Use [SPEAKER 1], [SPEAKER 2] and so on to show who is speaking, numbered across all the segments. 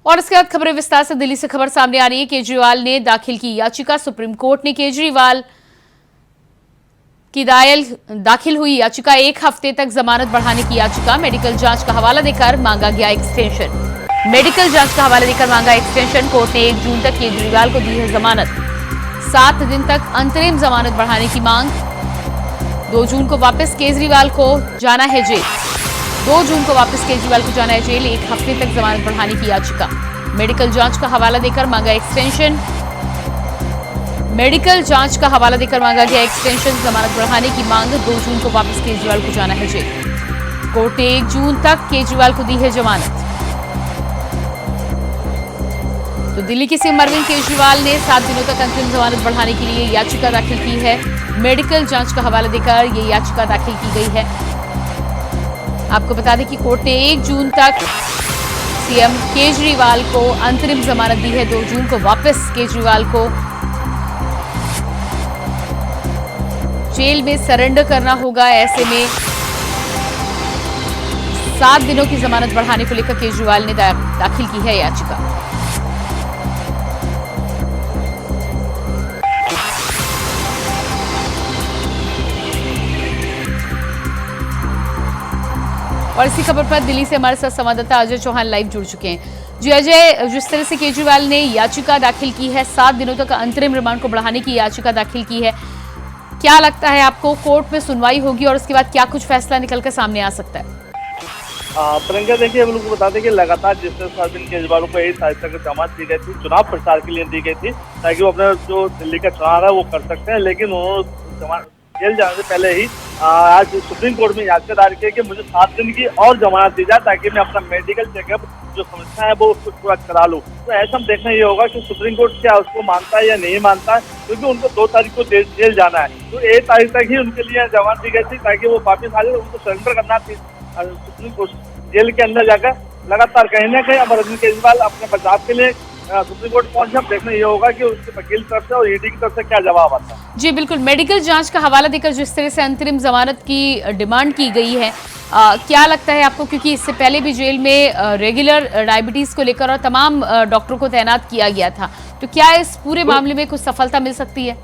[SPEAKER 1] और इसके बाद खबरें विस्तार से। दिल्ली से खबर सामने आ रही है। केजरीवाल ने दाखिल की याचिका। सुप्रीम कोर्ट ने केजरीवाल की दाखिल हुई याचिका, 1 हफ्ते तक जमानत बढ़ाने की याचिका। मेडिकल जांच का हवाला देकर मांगा गया एक्सटेंशन। मेडिकल जांच का हवाला देकर मांगा एक्सटेंशन। कोर्ट ने 1 जून तक केजरीवाल को दी है जमानत। 7 दिन तक अंतरिम जमानत बढ़ाने की मांग। 2 जून को वापस केजरीवाल को जाना है जेल। 2 जून को वापस केजरीवाल को जाना है जेल। 1 हफ्ते तक जमानत बढ़ाने की याचिका। मेडिकल जांच का हवाला देकर मांगा एक्सटेंशन। मेडिकल जांच का हवाला देकर मांगा गया एक्सटेंशन। जमानत बढ़ाने की मांग। 2 जून को वापस केजरीवाल को जाना है जेल। कोर्ट ने 1 जून तक केजरीवाल को दी है जमानत। तो दिल्ली के सीएम अरविंद केजरीवाल ने 7 दिनों तक अंतरिम जमानत बढ़ाने के लिए याचिका दाखिल की है। मेडिकल जांच का हवाला देकर ये याचिका दाखिल की गई है। आपको बता दें कि कोर्ट ने 1 जून तक सीएम केजरीवाल को अंतरिम जमानत दी है। 2 जून को वापस केजरीवाल को जेल में सरेंडर करना होगा। ऐसे में 7 दिनों की जमानत बढ़ाने को लेकर केजरीवाल ने दाखिल की है याचिका। और इसी खबर पर दिल्ली से हमारे साथ संवाददाता अजय चौहान लाइव जुड़ चुके हैं। जी अजय, जिस तरह से केजरीवाल ने याचिका दाखिल की है, 7 दिनों तक अंतरिम रिमांड को बढ़ाने की याचिका दाखिल की है, क्या लगता है आपको कोर्ट में सुनवाई होगी और उसके बाद क्या कुछ फैसला निकलकर सामने आ सकता है?
[SPEAKER 2] प्रियंका, देखिए हम लोग को बता दें कि लगातार जिस तरह से अरविंद केजरीवाल को यही साहित्य की जमानत दी गई थी, चुनाव प्रचार के लिए दी गई थी ताकि वो अपना जो दिल्ली का चुनाव है वो कर सकते हैं, लेकिन उन्होंने जेल जाने से पहले ही आज सुप्रीम कोर्ट में याचिका दायर की कि मुझे 7 दिन की और जमानत दी जाए ताकि मैं अपना मेडिकल चेकअप जो समस्या है वो उसको पूरा करा लूँ। तो ऐसा हम देखना ये होगा कि सुप्रीम कोर्ट क्या उसको मानता है या नहीं मानता है, क्योंकि उनको 2 तारीख को जेल जाना है। तो 1 तारीख तक ही उनके लिए जमानत दी गई थी ताकि वो वापिस आ जाए, उनको सरेंडर करना थी सुप्रीम कोर्ट जेल के अंदर जाकर। लगातार कहीं ना कहीं अब अरविंद केजरीवाल अपने बचाव के लिए सुप्रीम कोर्ट पहुंचे। अब देखना ये होगा कि उसके वकील की तरफ से और ईडी की तरफ से क्या जवाब आता है।
[SPEAKER 1] जी बिल्कुल, मेडिकल जांच का हवाला देकर जिस तरह से अंतरिम जमानत की डिमांड की गई है, क्या लगता है आपको, क्योंकि इससे पहले भी जेल में रेगुलर डायबिटीज को लेकर और तमाम डॉक्टरों को तैनात किया गया था, तो क्या इस पूरे मामले में कुछ सफलता मिल सकती है?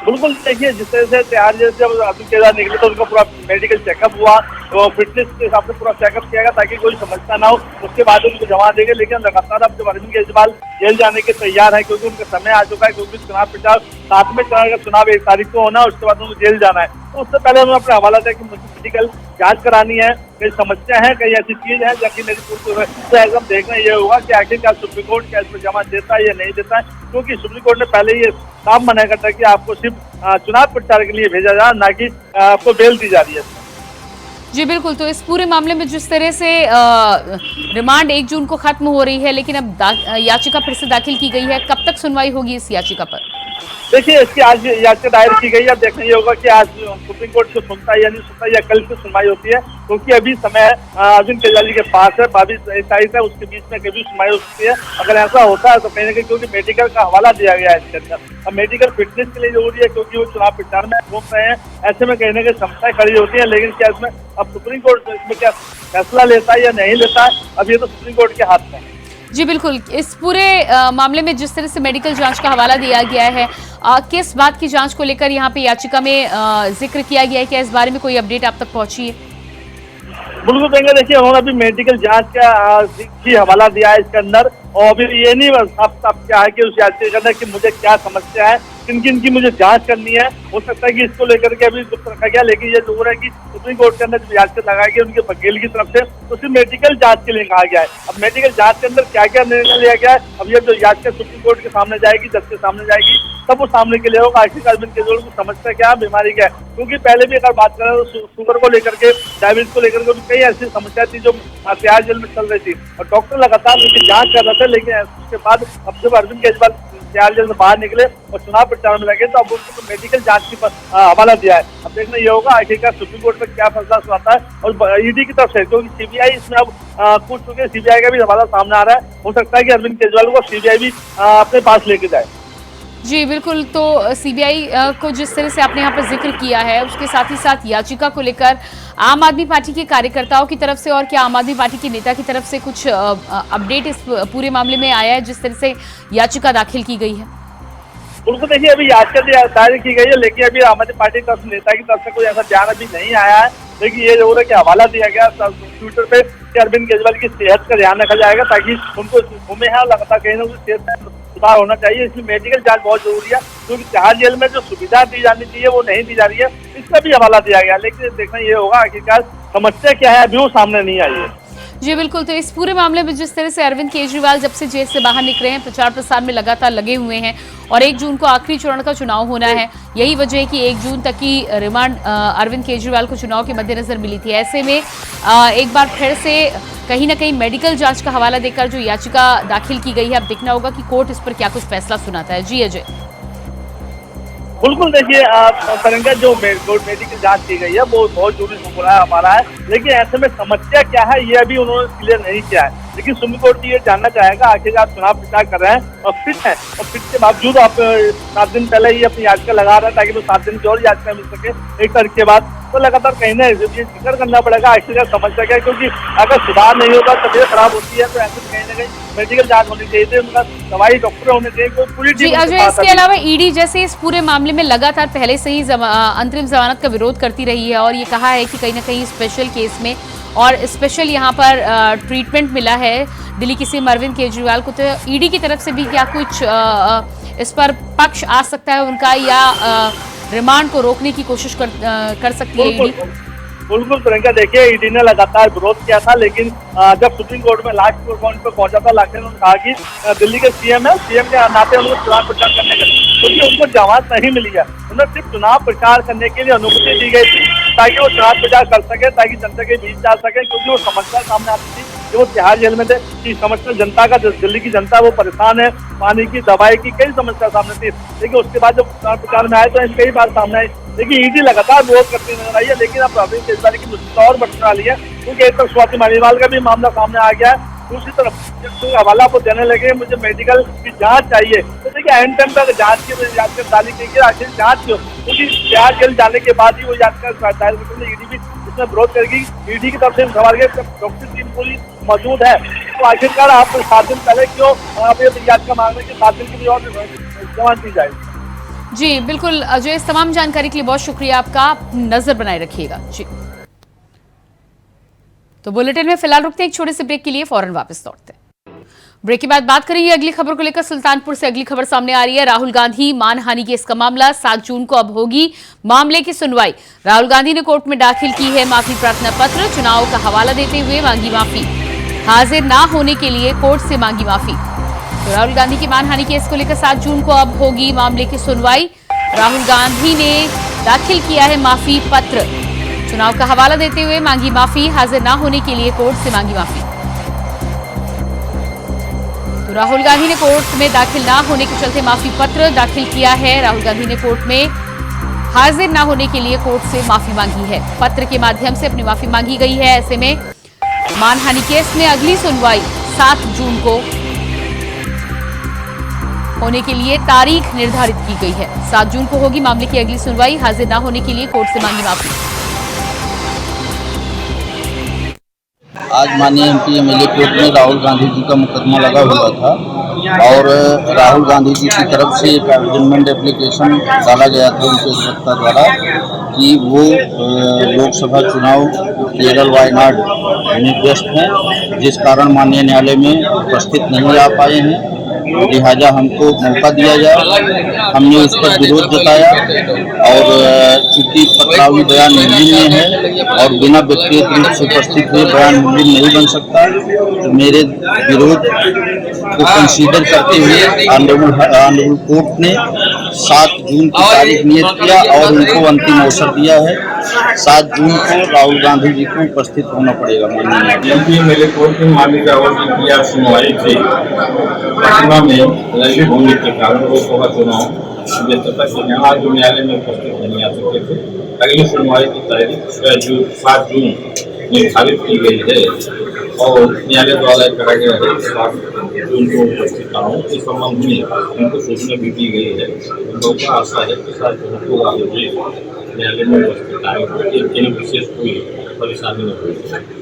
[SPEAKER 2] बिल्कुल, देखिए जिस तरह से तैयार जब अरविंद केजरीवाल निकले तो उनका पूरा मेडिकल चेकअप हुआ, तो फिटनेस के हिसाब से पूरा चेकअप किया गया ताकि कोई समस्या ना हो। उसके बाद उनको जमा देंगे, लेकिन लगातार अब जब अरविंद केजरीवाल जेल जाने के तैयार है, क्योंकि उनका समय आ चुका है, क्योंकि चुनाव प्रचार 7वें चरण का चुनाव 1 तारीख को होना है, उसके बाद उनको जेल जाना है। तो उससे पहले उन्होंने अपना हवाला दिया कि मुझे मेडिकल जांच करानी है, कई समस्या है, कई ऐसी चीज है जबकि मेरी पूरी। तो एकदम देखना ये होगा कि आखिरकार सुप्रीम कोर्ट क्या इसमें जमा देता है या नहीं देता है, क्योंकि सुप्रीम कोर्ट ने पहले ये साफ मना करता है कि आपको सिर्फ चुनाव प्रचार के लिए भेजा जा, ना कि आपको बेल दी जा रही है।
[SPEAKER 1] जी बिल्कुल, तो इस पूरे मामले में जिस तरह से रिमांड 1 जून को खत्म हो रही है, लेकिन अब याचिका फिर से दाखिल की गई है, कब तक सुनवाई होगी इस याचिका पर?
[SPEAKER 2] देखिए इसकी आज याचिका दायर की गई है। अब देखना ये होगा कि आज सुप्रीम कोर्ट को सुनता है या नहीं सुनता, या कल से सुनवाई होती है, क्योंकि अभी समय अरविंद केजरीवाल जी के पास है। 22 तारीख है, उसके बीच में कभी सुनवाई हो सकती है। अगर ऐसा होता है तो कहीं ना कहीं, क्योंकि मेडिकल का हवाला दिया गया है इसके अंदर, अब मेडिकल फिटनेस के लिए जरूरी है, क्योंकि वो चुनाव प्रचार में घूम रहे हैं। ऐसे में कहीं ना कहीं समस्याएं खड़ी होती है, लेकिन क्या इसमें अब सुप्रीम कोर्ट इसमें क्या फैसला लेता है या नहीं लेता है, अब ये तो सुप्रीम कोर्ट के हाथ में है।
[SPEAKER 1] जी बिल्कुल, इस पूरे मामले में जिस तरह से मेडिकल जांच का हवाला दिया गया है, किस बात की जांच को लेकर यहाँ पे याचिका में जिक्र किया गया है, क्या इस बारे में कोई अपडेट आप तक पहुंची है?
[SPEAKER 2] बिल्कुल देंगे, देखिए उन्होंने अभी मेडिकल जांच का ही हवाला दिया है इसके अंदर, और अभी ये नहीं साफ क्या है कि उस याचिका के अंदर कि मुझे क्या समस्या है, किन किन की मुझे जांच करनी है। हो सकता है कि इसको लेकर के अभी गुप्त रखा गया, लेकिन ये जरूर है कि सुप्रीम कोर्ट के अंदर जो याचिका लगाई गई उनके वकील की तरफ से, तो सिर्फ मेडिकल जांच के लिए कहा गया है। अब मेडिकल जांच के अंदर क्या क्या निर्णय लिया गया है, अब ये जो याचिका सुप्रीम कोर्ट के सामने जाएगी, जज के सामने जाएगी, तब वो सामने के लिए होगा आखिर अरविंद केजरीवाल की समस्या क्या है, बीमारी क्या है। क्योंकि पहले भी अगर बात करें तो शुगर को लेकर के, डायबिटीज को लेकर के कई ऐसी समस्या थी जो तिहाड़ जेल में चल रही थी, और डॉक्टर लगातार उनकी जांच कर रहे थे। लेकिन उसके बाद अब जब अरविंद केजरीवाल तिहाड़ जेल से बाहर निकले और चुनाव प्रचार में लगे, तो अब उनको मेडिकल जांच की हवाला दिया है। अब देखना ये होगा आखिरकार सुप्रीम कोर्ट में क्या फैसला सुनाता है, और ईडी की तरफ से, क्योंकि सीबीआई इसमें अब कूद चुके, सीबीआई का भी हवाला सामने आ रहा है। हो सकता है कि अरविंद केजरीवाल को सीबीआई भी अपने पास लेके जाए।
[SPEAKER 1] जी बिल्कुल, तो सीबीआई को जिस तरह से आपने यहाँ पर जिक्र किया है, उसके साथ ही साथ याचिका को लेकर आम आदमी पार्टी के कार्यकर्ताओं की तरफ से और क्या आम आदमी पार्टी के नेता की तरफ से कुछ अपडेट इस पूरे मामले में आया है जिस तरह से याचिका दाखिल की गई है?
[SPEAKER 2] बिल्कुल, देखिए अभी याचिका दायर की गई है, लेकिन अभी आम आदमी पार्टी की तरफ से, नेता की तरफ से कोई ऐसा बयान अभी नहीं आया है। लेकिन ये जरूर है कि हवाला दिया गया ट्विटर पे कि अरविंद केजरीवाल की सेहत का ध्यान रखा जाएगा, ताकि उनको घूमे है, लगातार कहीं ना कहीं सेहत में सुधार होना चाहिए। इसमें मेडिकल जांच बहुत जरूरी है, क्योंकि तिहाड़ जेल में जो सुविधा दी जानी चाहिए वो नहीं दी जा रही है, इसका भी हवाला दिया गया। लेकिन देखना ये होगा आखिरकार समस्या क्या है, अभी वो सामने नहीं आई है।
[SPEAKER 1] जी बिल्कुल, तो इस पूरे मामले में जिस तरह से अरविंद केजरीवाल जब से जेल से बाहर निकले हैं, प्रचार प्रसार में लगातार लगे हुए हैं और 1 जून को आखिरी चरण का चुनाव होना है। यही वजह है कि 1 जून तक की रिमांड अरविंद केजरीवाल को चुनाव के मद्देनजर मिली थी। ऐसे में एक बार फिर से कहीं ना कहीं मेडिकल जांच का हवाला देकर जो याचिका दाखिल की गई है, अब देखना होगा कि कोर्ट इस पर क्या कुछ फैसला सुनाता है। जी अजय।
[SPEAKER 2] बिल्कुल, देखिए तरंगा जो मेडिकल जांच की गई है वो बहुत जरूरी मामला है हमारा है, लेकिन ऐसे में समस्या क्या है ये अभी उन्होंने क्लियर नहीं किया है। लेकिन सुप्रीम कोर्ट ये जानना चाहेगा, आखिर आप चुनाव प्रचार कर रहे हैं और फिट हैं, और फिट के बावजूद आप 7 दिन पहले ही अपनी याचिका लगा रहे हैं ताकि वो 7 दिन की और याचिका मिल सके 1 तारीख के बाद, तो लगातार कहीं ना जिक्र करना पड़ेगा आखिरकार समस्या क्या है। क्योंकि अगर सुधार नहीं होगा, तबीयत खराब होती है, तो ऐसे में कहीं ना कहीं मेडिकल जांच होनी चाहिए थी, उनका दवाई डॉक्टर होने चाहिए, कोई पूरी
[SPEAKER 1] जी अजय, इसके अलावा ईडी जैसे इस पूरे मामले में लगातार पहले से ही अंतरिम जमानत का विरोध करती रही है और ये कहा है कि कहीं ना कहीं स्पेशल केस में और स्पेशल यहाँ पर ट्रीटमेंट मिला है दिल्ली की सीएम अरविंद केजरीवाल को, तो ईडी की तरफ से भी क्या कुछ इस पर पक्ष आ सकता है उनका, या रिमांड को रोकने की कोशिश कर सकती है ईडी?
[SPEAKER 2] बिल्कुल प्रियंका, देखिए ईडी ने लगातार विरोध किया था, लेकिन जब सुप्रीम कोर्ट में लास्ट पॉइंट पे पहुंचा था, लास्ट उन्होंने कहा कि दिल्ली के सीएम है, सीएम के नाते उनको चुनाव प्रचार करने का, क्योंकि उनको जमानत नहीं मिली है, उन्हें सिर्फ चुनाव प्रचार करने के लिए अनुमति दी गई थी ताकि वो चुनाव प्रचार कर सके, ताकि जनता के बीच जा सके। क्योंकि वो समस्या सामने आती थी कि वो तिहाड़ जेल में थे, कि समस्या जनता का, दिल्ली की जनता वो परेशान है, पानी की, दवाई की, कई समस्या सामने थी। लेकिन उसके बाद जब चुनाव प्रचार में आए तो कई बार सामने आई, लेकिन ईडी लगातार विरोध करती नजर आई है। लेकिन अब अरविंद केजरीवाल की मुश्किल और बढ़ने वाली है, क्योंकि एक तरफ स्वाति मालीवाल का भी मामला सामने आ गया है, दूसरी तरफ हवाला को देने लगे मुझे मेडिकल की जांच चाहिए। तो देखिए एंड टाइम तक जांच की डाली गई, आखिर जांच क्यों? क्योंकि तिहाड़ जेल जाने के बाद ही वो याचिका दायर करके ईडी भी इसमें विरोध करेगी। ईडी की तरफ से सवाल के डॉक्टर टीम पूरी मौजूद है, तो आखिरकार आप 7 दिन पहले क्यों आप ये याचिका मांग रहे हैं कि 7 दिन के लिए और जमानत दी जाए?
[SPEAKER 1] जी बिल्कुल अजय, इस तमाम जानकारी के लिए बहुत शुक्रिया आपका, आप नजर बनाए रखिएगा। जी, तो बुलेटिन में फिलहाल रुकते हैं एक छोटे से ब्रेक के लिए, फौरन वापस लौटते हैं। ब्रेक के बाद बात करेंगे अगली खबर को लेकर। सुल्तानपुर से अगली खबर सामने आ रही है। राहुल गांधी मानहानि केस का मामला 7 जून को अब होगी मामले की सुनवाई। राहुल गांधी ने कोर्ट में दाखिल की है माफी प्रार्थना पत्र, चुनाव का हवाला देते हुए मांगी माफी, हाजिर ना होने के लिए कोर्ट से मांगी माफी। तो राहुल गांधी की मानहानि केस को लेकर 7 जून को अब होगी मामले की सुनवाई। राहुल गांधी ने दाखिल किया है माफी पत्र, चुनाव का हवाला देते हुए मांगी माफी, हाजिर ना होने के लिए कोर्ट से मांगी माफी। तो राहुल गांधी ने कोर्ट में दाखिल ना होने के चलते माफी पत्र दाखिल किया है। राहुल गांधी ने कोर्ट में हाजिर ना होने के लिए कोर्ट से माफी मांगी है, पत्र के माध्यम से अपनी माफी मांगी गई है। ऐसे में मानहानि केस में अगली सुनवाई 7 जून को होने के लिए तारीख निर्धारित की गई है। 7 जून को होगी मामले की अगली सुनवाई, हाजिर ना होने के लिए कोर्ट से मांगी माफी।
[SPEAKER 3] आज माननीय एमपी एमएलए कोर्ट में राहुल गांधी जी का मुकदमा लगा हुआ था और राहुल गांधी जी की तरफ से एक एडजमेंट एप्लीकेशन डाला गया था उनके अधिवक्ता द्वारा कि वो लोकसभा चुनाव केरल वायनाड में व्यस्त हैं, जिस कारण माननीय न्यायालय में उपस्थित नहीं आ पाए हैं, लिहाजा हमको मौका दिया जाए। हमने इस पर विरोध जताया और चूंकि पत्रावी बयान मुमकिन में है और बिना व्यक्तिगत रूप से उपस्थित हुए बयान मुमकिन नहीं बन सकता, तो मेरे विरोध को कंसीडर करते हुए ऑनरेबल कोर्ट ने 7 जून की तारीख नियत किया और उनको अंतिम अवसर दिया है। 7 जून को राहुल गांधी जी को उपस्थित होना पड़ेगा। माननीय
[SPEAKER 4] मेरे कोर्ट में मालिका और सुनवाई थी पटना में लंबी होने के कारण लोकसभा चुनाव यहाँ जो न्यायालय में उपस्थित नहीं आ सके थे। अगली सुनवाई की तारीख 7 जून निर्धारित की गई है। और न्यायालय द्वारा कराया गया है जो उनको उपस्थित कराऊँ इस संबंध में उनको सूचना भी दी गई है। हम लोग को आशा है कि साथ उनको न्यायालय में उपस्थित आएंगे, कहीं विशेष कोई परेशानी न होगी।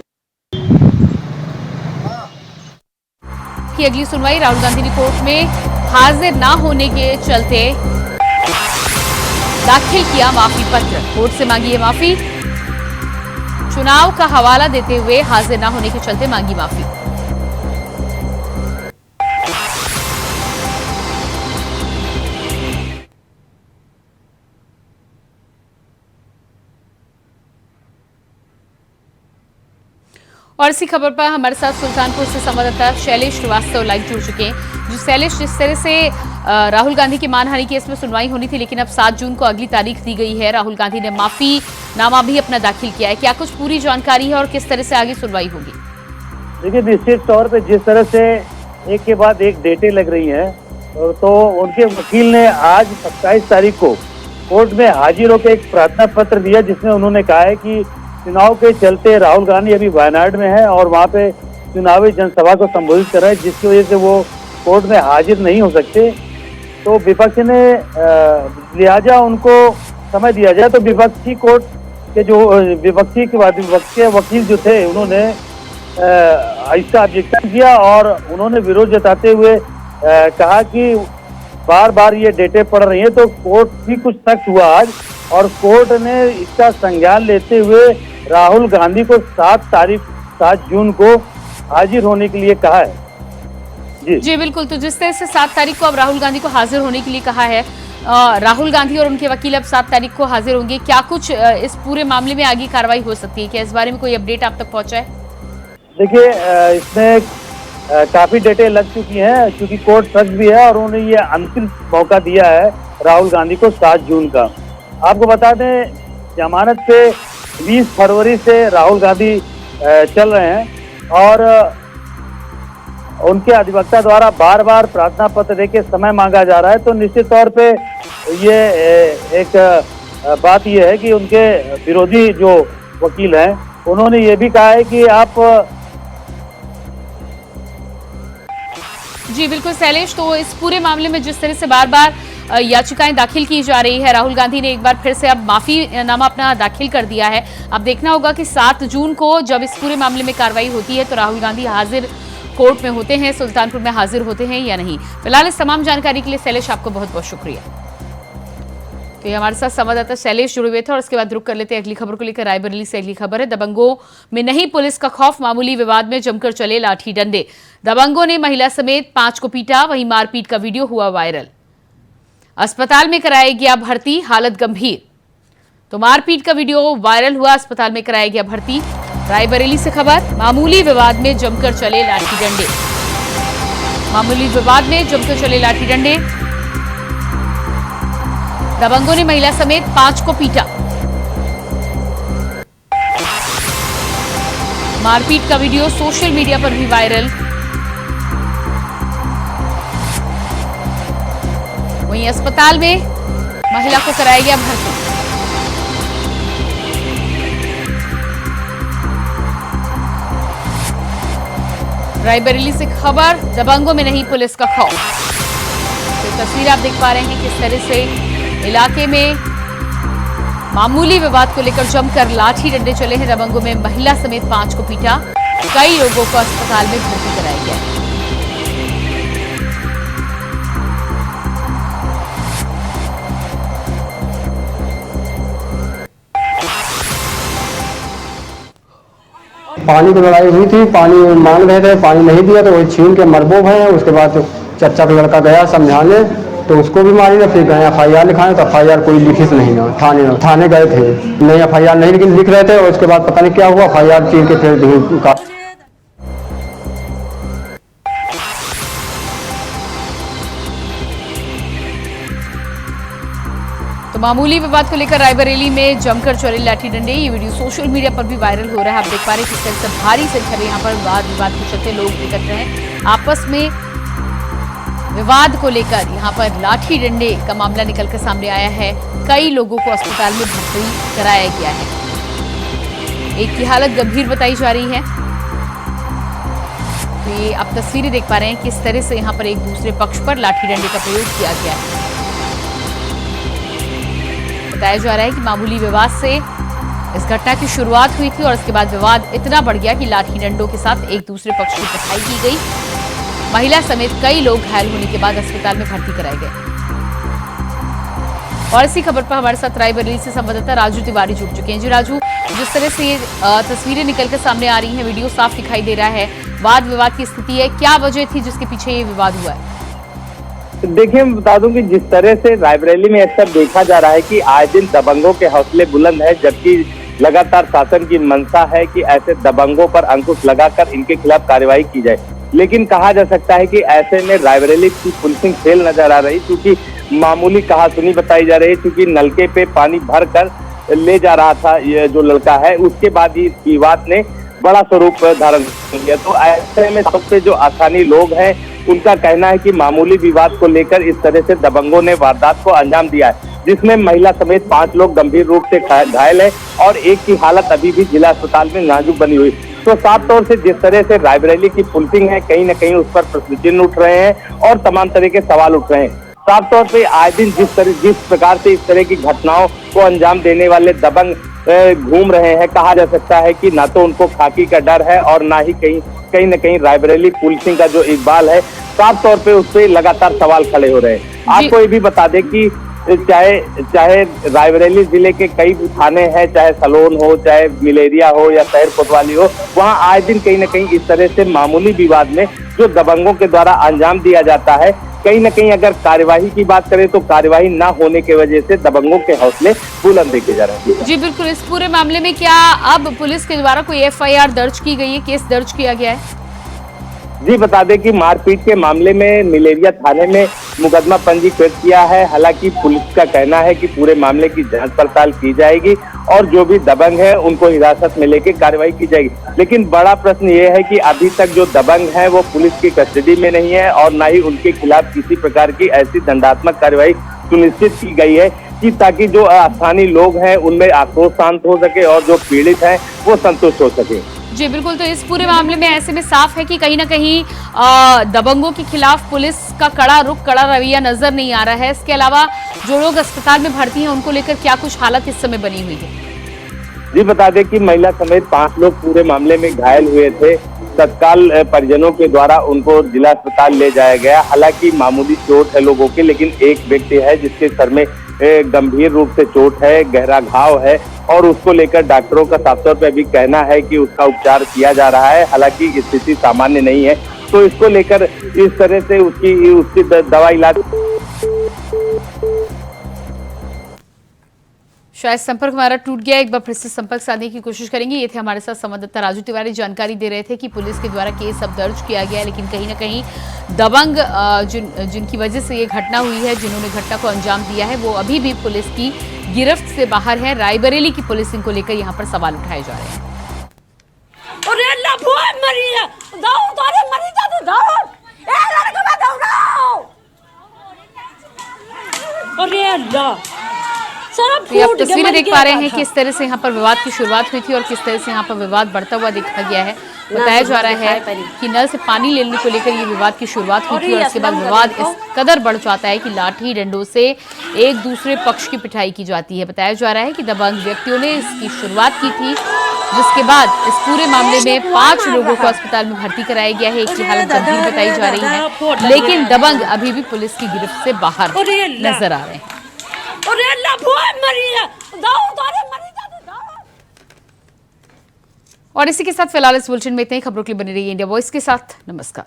[SPEAKER 1] की अगली सुनवाई राहुल गांधी ने कोर्ट में हाजिर ना होने के चलते दाखिल किया माफी पत्र। कोर्ट से मांगी है माफी। चुनाव का हवाला देते हुए हाजिर ना होने के चलते मांगी माफी। और इसी खबर पर हमारे साथ सुल्तानपुर से संवाददाता शैलेश श्रीवास्तव लाइव जुड़ चुके हैं। जो शैलेश, जिस तरह से राहुल गांधी की मानहानि केस में सुनवाई होनी थी, लेकिन अब 7 जून को अगली तारीख दी गई है। राहुल गांधी ने माफीनामा भी अपना दाखिल किया है। क्या कुछ पूरी जानकारी है और किस तरह से आगे सुनवाई होगी?
[SPEAKER 2] देखिए, निश्चित तौर पे जिस तरह से एक के बाद एक डेटें लग रही हैं, तो उनके वकील ने आज 27 तारीख को कोर्ट में हाजिर होकर एक प्रार्थना पत्र दिया, जिसमें उन्होंने कहा है कि चुनाव के चलते राहुल गांधी अभी वायनाड में है और वहाँ पे चुनावी जनसभा को संबोधित कर रहे हैं, जिसकी वजह से वो कोर्ट में हाजिर नहीं हो सकते। तो विपक्ष ने लिहाजा उनको समय दिया जाए। तो विपक्षी कोर्ट के जो विपक्ष के वकील जो थे, उन्होंने इसका ऑब्जेक्शन किया और उन्होंने विरोध जताते हुए कहा कि बार बार ये डेटें पड़ रही हैं। तो कोर्ट भी कुछ सख्त हुआ आज और कोर्ट ने इसका संज्ञान लेते हुए राहुल गांधी को 7 जून को हाजिर होने के लिए कहा है।
[SPEAKER 1] जी बिल्कुल। तो जिस तरह से 7 तारीख को अब राहुल गांधी को हाजिर होने के लिए कहा है, राहुल गांधी और उनके वकील अब 7 तारीख को हाजिर होंगे। क्या कुछ इस पूरे मामले में आगे कार्रवाई हो सकती है? क्या इस बारे में कोई अपडेट आप तक पहुंचा है?
[SPEAKER 2] देखिए, इसमें काफी डेटें लग चुकी हैं, क्योंकि कोर्ट सख्त भी है और उन्होंने ये अंतिम मौका दिया है राहुल गांधी को 7 जून का। आपको बता दें, जमानत पे 20 फरवरी से राहुल गांधी चल रहे हैं और उनके अधिवक्ता द्वारा बार बार प्रार्थना पत्र देके समय मांगा जा रहा है। तो निश्चित तौर पे ये एक बात ये है कि उनके विरोधी जो वकील हैं, उन्होंने ये भी कहा है कि आप
[SPEAKER 1] जी बिल्कुल शैलेश। तो इस पूरे मामले में जिस तरह से बार बार याचिकाएं दाखिल की जा रही है, राहुल गांधी ने एक बार फिर से अब माफीनामा अपना दाखिल कर दिया है। अब देखना होगा कि 7 जून को जब इस पूरे मामले में कार्रवाई होती है तो राहुल गांधी हाजिर कोर्ट में होते हैं, सुल्तानपुर में हाजिर होते हैं या नहीं। फिलहाल इस तमाम जानकारी के लिए शैलेश आपको बहुत बहुत शुक्रिया। तो ये हमारे साथ संवाददाता शैलेश जुड़े हुए थे और उसके बाद रुक कर लेते हैं अगली खबर को लेकर। रायबरेली से अगली खबर है। दबंगों में नहीं पुलिस का खौफ, मामूली विवाद में जमकर चले लाठी डंडे। दबंगों ने महिला समेत 5 को पीटा, वहीं मारपीट का वीडियो हुआ वायरल। अस्पताल में कराया गया भर्ती, हालत गंभीर। तो मारपीट का वीडियो वायरल हुआ, अस्पताल में कराया गया भर्ती। रायबरेली से खबर, मामूली विवाद में जमकर चले लाठी डंडे। मामूली विवाद में जमकर चले लाठी डंडे। दबंगों ने महिला समेत 5 को पीटा। मारपीट का वीडियो सोशल मीडिया पर भी वायरल। वहीं अस्पताल में महिला को कराया गया भर्ती। रायबरेली से खबर, दबंगों में नहीं पुलिस का खौफ। तो तस्वीर आप देख पा रहे हैं किस तरह से इलाके में मामूली विवाद को लेकर जमकर लाठी डंडे चले हैं। दबंगों में महिला समेत 5 को पीटा, कई लोगों को अस्पताल में भर्ती कराया गया है।
[SPEAKER 5] पानी की लड़ाई हुई थी, पानी मांग रहे थे, पानी नहीं दिया तो वही छीन के मरबो भये। उसके बाद चचा का लड़का गया समझाने तो उसको भी मारी ना। फिर गए FIR लिखाने तो FIR कोई लिखी नहीं ना, थाने गए थे, नहीं FIR नहीं लेकिन लिख रहे थे। और उसके बाद पता नहीं क्या हुआ, FIR चीर के फिर धूल का।
[SPEAKER 1] तो मामूली विवाद को लेकर रायबरेली में जमकर चले लाठी डंडे। ये वीडियो सोशल मीडिया पर भी वायरल हो रहा है। आप देख पा रहे हैं किस तरह से भारी संख्या में यहाँ पर वाद विवाद के चलते लोग एकत्र हैं। आपस में विवाद को लेकर यहाँ पर लाठी डंडे का मामला निकलकर सामने आया है। कई लोगों को अस्पताल में भर्ती कराया गया है। एक की हालत गंभीर बताई जा रही है। तो ये आप तस्वीरें देख पा रहे हैं किस तरह से यहाँ पर एक दूसरे पक्ष पर लाठी डंडे का प्रयोग किया गया है। बताया जा रहा है कि मामूली विवाद से इस घटना की शुरुआत हुई थी और इसके बाद विवाद इतना बढ़ गया कि लाठी डंडों के साथ एक दूसरे पक्ष की पिटाई की गई। महिला समेत कई लोग घायल होने के बाद अस्पताल में भर्ती कराए गए। और इसी खबर पर हमारे साथ रायबरेली से संवाददाता राजू तिवारी जुड़ चुके हैं। जी राजू, जिस तरह से ये तस्वीरें निकलकर सामने आ रही हैं, वीडियो साफ दिखाई दे रहा है, वाद विवाद की स्थिति है, क्या वजह थी जिसके पीछे ये विवाद हुआ है?
[SPEAKER 2] देखिए, मैं बता दूं कि जिस तरह से रायबरेली में अक्सर देखा जा रहा है कि आए दिन दबंगों के हौसले बुलंद है, जबकि लगातार शासन की मंशा है कि ऐसे दबंगों पर अंकुश लगाकर इनके खिलाफ कार्रवाई की जाए। लेकिन कहा जा सकता है कि ऐसे में रायबरेली की पुलिसिंग फेल नजर आ रही, क्योंकि मामूली कहासुनी बताई जा रही है, क्योंकि नलके पे पानी भर कर ले जा रहा था ये जो लड़का है, उसके बाद ही विवाद ने बड़ा स्वरूप धारण किया। तो ऐसे में सबसे जो आसानी लोग हैं उनका कहना है कि मामूली विवाद को लेकर इस तरह से दबंगों ने वारदात को अंजाम दिया है, जिसमें महिला समेत 5 लोग गंभीर रूप से घायल है और एक की हालत अभी भी जिला अस्पताल में नाजुक बनी हुई। तो साफ तौर से जिस तरह से रायबरेली की पुलिसिंग है, कहीं न कहीं उस पर प्रश्न चिन्ह उठ रहे हैं और तमाम तरह के सवाल उठ रहे हैं। साफ तौर पे आए दिन जिस प्रकार से इस तरह की घटनाओं को अंजाम देने वाले दबंग घूम रहे हैं, कहा जा सकता है कि ना तो उनको खाकी का डर है और ना ही कहीं न कहीं रायबरेली पुलिसिंग का जो इकबाल है, साफ तौर पे उस पर लगातार सवाल खड़े हो रहे हैं। आपको ये भी बता दें कि चाहे रायबरेली जिले के कई थाने हैं, चाहे सलोन हो, चाहे मिलेरिया हो या शहर कोतवाली हो, वहां आए दिन कहीं न कहीं इस तरह से मामूली विवाद में जो दबंगों के द्वारा अंजाम दिया जाता है, कहीं न कहीं अगर कार्यवाही की बात करें तो कार्यवाही न होने की वजह से दबंगों के हौसले बुलंद देखे जा रहे हैं।
[SPEAKER 1] जी बिल्कुल, इस पूरे मामले में क्या अब पुलिस के द्वारा कोई FIR दर्ज की गई है, केस दर्ज किया गया है?
[SPEAKER 2] जी बता दें कि मारपीट के मामले में मिलेरिया थाने में मुकदमा पंजीकृत किया है। हालांकि पुलिस का कहना है कि पूरे मामले की जांच पड़ताल की जाएगी और जो भी दबंग है उनको हिरासत में लेकर कार्रवाई की जाएगी। लेकिन बड़ा प्रश्न ये है कि अभी तक जो दबंग है वो पुलिस की कस्टडी में नहीं है और न ही उनके खिलाफ किसी प्रकार की ऐसी दंडात्मक कार्रवाई सुनिश्चित की गई है कि ताकि जो स्थानीय लोग हैं उनमें आक्रोश शांत हो सके और जो पीड़ित हैं वो संतुष्ट हो सके।
[SPEAKER 1] जी बिल्कुल, तो इस पूरे मामले में ऐसे में साफ है कि कहीं ना कहीं दबंगों के खिलाफ पुलिस का कड़ा रुख, कड़ा रवैया नजर नहीं आ रहा है। इसके अलावा जो लोग अस्पताल में भर्ती हैं उनको लेकर क्या कुछ हालत इस समय बनी हुई है?
[SPEAKER 2] जी बता दें कि महिला समेत 5 लोग पूरे मामले में घायल हुए थे। तत्काल परिजनों के द्वारा उनको जिला अस्पताल ले जाया गया। हालांकि मामूली चोट है लोगों के, लेकिन एक व्यक्ति है जिसके सर में गंभीर रूप से चोट है, गहरा घाव है और उसको लेकर डॉक्टरों का साफ तौर पर अभी कहना है कि उसका उपचार किया जा रहा है। हालांकि स्थिति सामान्य नहीं है, तो इसको लेकर इस तरह से उसकी दवा इलाज।
[SPEAKER 1] शायद संपर्क हमारा टूट गया, एक बार फिर से संपर्क साधने की कोशिश करेंगे। ये थे हमारे साथ संवाददाता राजू तिवारी, जानकारी दे रहे थे कि पुलिस के द्वारा केस अब दर्ज किया गया है, लेकिन कहीं ना कहीं दबंग जिनकी वजह से ये घटना हुई है, जिन्होंने घटना को अंजाम दिया है, वो अभी भी पुलिस की गिरफ्त से बाहर है। रायबरेली की पुलिसिंग को लेकर यहाँ पर सवाल उठाए जा रहे हैं। तो आप तस्वीरें देख पा रहे हैं कि किस तरह से यहाँ पर विवाद की शुरुआत हुई थी और किस तरह से यहाँ पर विवाद बढ़ता हुआ देखा गया है। बताया जा रहा है कि नल से पानी लेने को लेकर ये विवाद की शुरुआत हुई थी और इसके बाद विवाद इस कदर बढ़ जाता है कि लाठी डंडों से एक दूसरे पक्ष की पिटाई की जाती है। बताया जा रहा है कि दबंग व्यक्तियों ने इसकी शुरुआत की थी, जिसके बाद इस पूरे मामले में 5 लोगों को अस्पताल में भर्ती कराया गया है। एक की हालत गंभीर बताई जा रही है, लेकिन दबंग अभी भी पुलिस की गिरफ्त से बाहर नजर आ रहे हैं। और इसी के साथ फिलहाल इस बुलेटिन में इतने ही। खबरों के लिए बनी रही इंडिया वॉइस के साथ। नमस्कार।